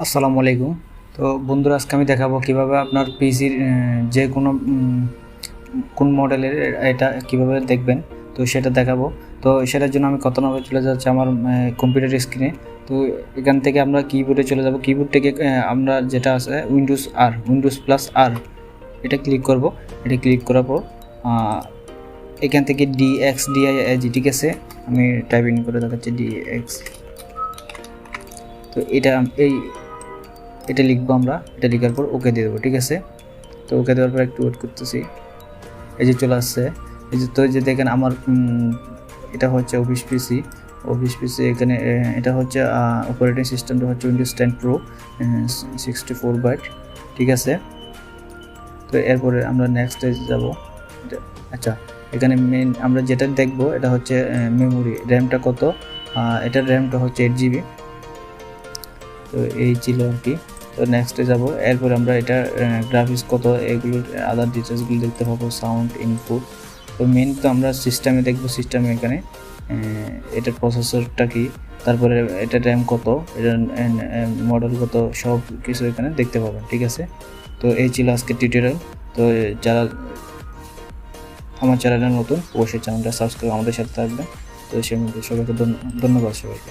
আসসালামু আলাইকুম। তো বন্ধুরা, আজকে আমি দেখাবো কিভাবে আপনার পিসির যে কোনো কোন মডেলের এটা কিভাবে দেখবেন, তো সেটা দেখাবো। তো সেটার জন্য আমি কত নম্বরে চলে যাচ্ছি আমার কম্পিউটার স্ক্রিনে। তো এখান থেকে আমরা কিবোর্ডে চলে যাব। কিবোর্ড থেকে আমরা যেটা আছে উইন্ডোজ প্লাস আর, এটা ক্লিক করব। এটা ক্লিক করার পর এখান থেকে DXDIG, ঠিক আছে, আমি টাইপিং করে দেখাচ্ছি DX। তো এটা লিখবো আমরা। এটা লেখার পর ওকে দিয়ে দেবো, ঠিক আছে। তো ওকে দেওয়ার পর একটু ওয়েট করতেছি। এই যে চলে আসছে। এই যে, তো যে দেখেন আমার এটা হচ্ছে অফিস পিসি এখানে। এটা হচ্ছে অপারেটিং সিস্টেমটা হচ্ছে উইন্ডোজ 10 প্রো 64 বাইট, ঠিক আছে। তো এরপরে আমরা নেক্সটে যাব। আচ্ছা, এখানে মেন আমরা যেটা দেখব এটা হচ্ছে মেমোরি র্যামটা কত। এটার র্যামটা হচ্ছে 8 GB। তো এই ছিল আর কি। তো নেক্সটে যাব। এরপর আমরা এটা গ্রাফিক্স কত, এগুলোর আদার ডিটেলসগুলো দেখতে পাবো, সাউন্ড ইনপুট। তো মেন তো আমরা সিস্টেমে দেখবো। সিস্টেমে এখানে এটার প্রসেসরটা কি, তারপরে এটা র্যাম কত, এটার মডেল কত, সব কিছু এখানে দেখতে পাবেন, ঠিক আছে। তো এই ছিল আজকের টিউটোরিয়াল। তো যারা আমার চ্যানেলে নতুন, অবশ্যই চ্যানেলটা সাবস্ক্রাইব আমাদের সাথে থাকবেন। তো সে সবাইকে ধন্যবাদ সবাইকে।